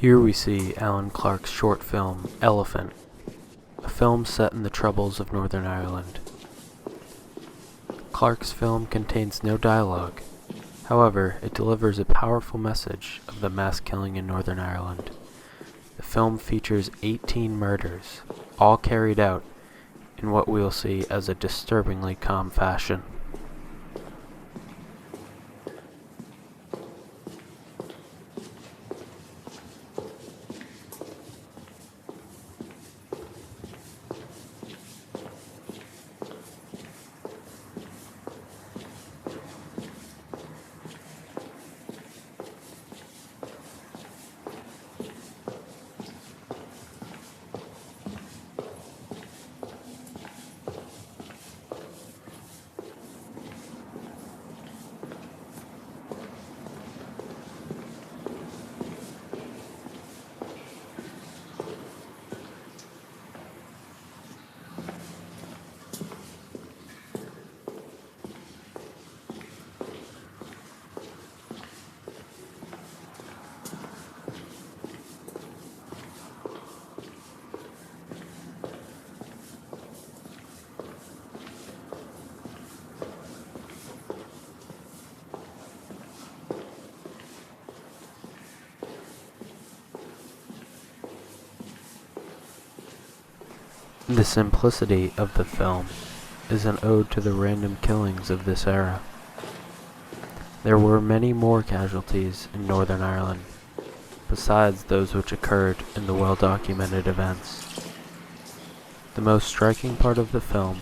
Here we see Alan Clarke's short film, Elephant, a film set in the troubles of Northern Ireland. Clarke's film contains no dialogue. However, it delivers a powerful message of the mass killing in Northern Ireland. The film features 18 murders, all carried out in what we will see as a disturbingly calm fashion. The simplicity of the film is an ode to the random killings of this era. There were many more casualties in Northern Ireland, besides those which occurred in the well-documented events. The most striking part of the film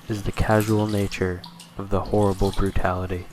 is the casual nature of the horrible brutality.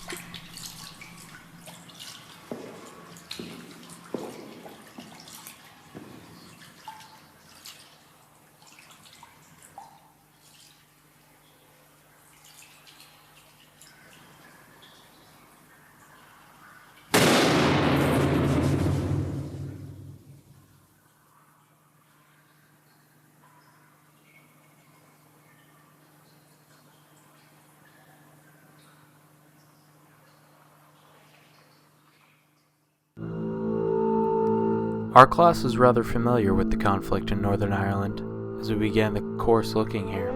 Our class is rather familiar with the conflict in Northern Ireland, as we began the course looking here.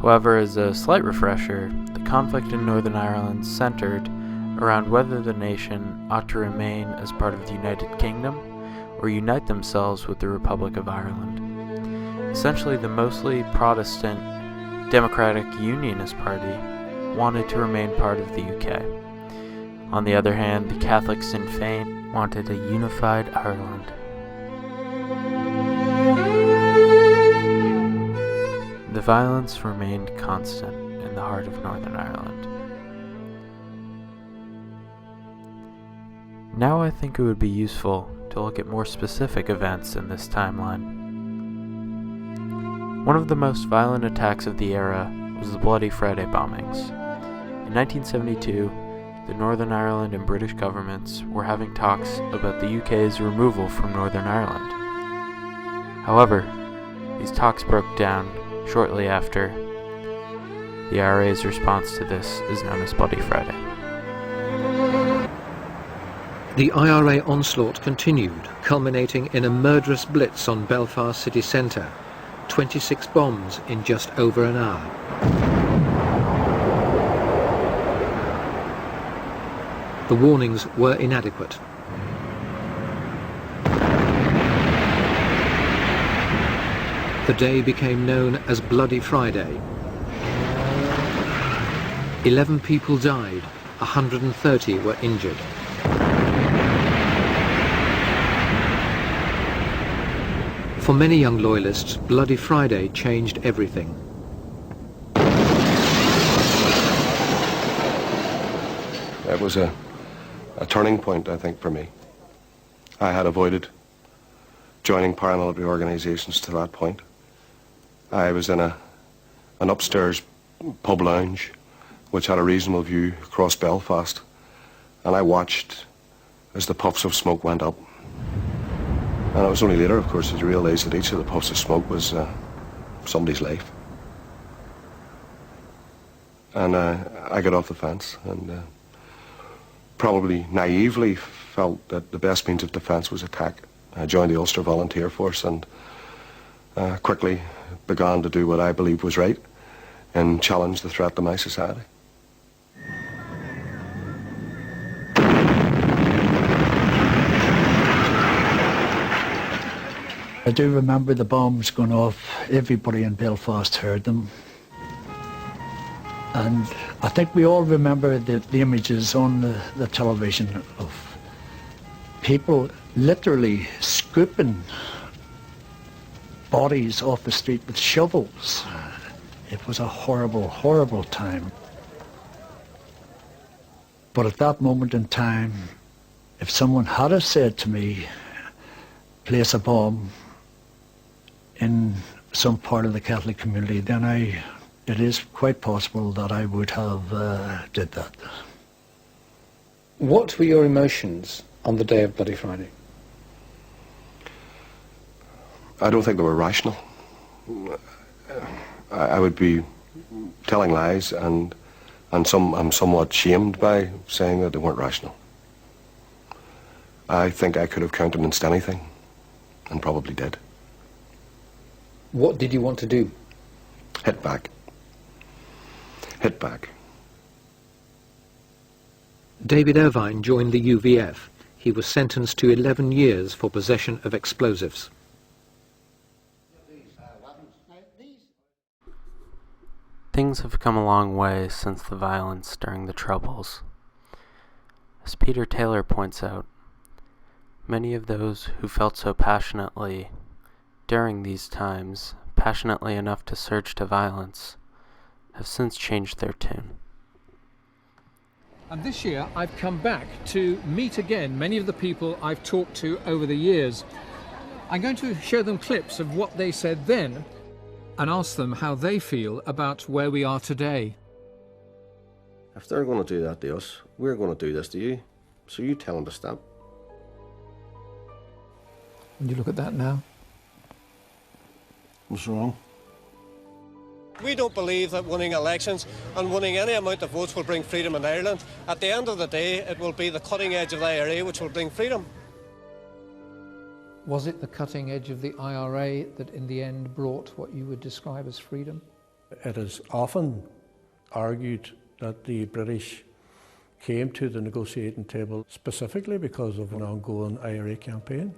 However, as a slight refresher, the conflict in Northern Ireland centered around whether the nation ought to remain as part of the United Kingdom or unite themselves with the Republic of Ireland. Essentially, the mostly Protestant Democratic Unionist Party wanted to remain part of the UK. On the other hand, the Catholic Sinn Féin wanted a unified Ireland. The violence remained constant in the heart of Northern Ireland. Now I think it would be useful to look at more specific events in this timeline. One of the most violent attacks of the era was the Bloody Friday bombings. In 1972, the Northern Ireland and British governments were having talks about the UK's removal from Northern Ireland. However, these talks broke down shortly after. The IRA's response to this is known as Bloody Friday. The IRA onslaught continued, culminating in a murderous blitz on Belfast city centre. 26 bombs in just over an hour. The warnings were inadequate. The day became known as Bloody Friday. 11 people died, 130 were injured. For many young loyalists, Bloody Friday changed everything. It was a turning point, I think, for me. I had avoided joining paramilitary organisations to that point. I was in an upstairs pub lounge which had a reasonable view across Belfast, and I watched as the puffs of smoke went up. And it was only later, of course, that you realised that each of the puffs of smoke was somebody's life. And I got off the fence and probably naively felt that the best means of defence was attack. I joined the Ulster Volunteer Force and quickly began to do what I believed was right and challenge the threat to my society. I do remember the bombs going off. Everybody in Belfast heard them. And I think we all remember the images on the television of people literally scooping bodies off the street with shovels. It was a horrible, horrible time. But at that moment in time, if someone had have said to me, place a bomb in some part of the Catholic community, then it is quite possible that I would have did that. What were your emotions on the day of Bloody Friday? I don't think they were rational. I would be telling lies, and I'm somewhat shamed by saying that they weren't rational. I think I could have countenanced anything, and probably did. What did you want to do? Hit back. Hit back. David Irvine joined the UVF. He was sentenced to 11 years for possession of explosives. Things have come a long way since the violence during the Troubles. As Peter Taylor points out, many of those who felt so passionately during these times, passionately enough to surge to violence, have since changed their tune. And this year I've come back to meet again many of the people I've talked to over the years. I'm going to show them clips of what they said then and ask them how they feel about where we are today. If they're going to do that to us, we're going to do this to you. So you tell them to stop. And you look at that now. What's wrong? We don't believe that winning elections and winning any amount of votes will bring freedom in Ireland. At the end of the day, it will be the cutting edge of the IRA which will bring freedom. Was it the cutting edge of the IRA that in the end brought what you would describe as freedom? It is often argued that the British came to the negotiating table specifically because of an ongoing IRA campaign.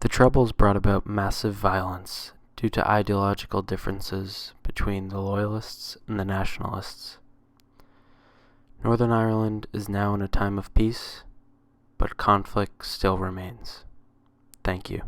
The Troubles brought about massive violence due to ideological differences between the Loyalists and the Nationalists. Northern Ireland is now in a time of peace, but conflict still remains. Thank you.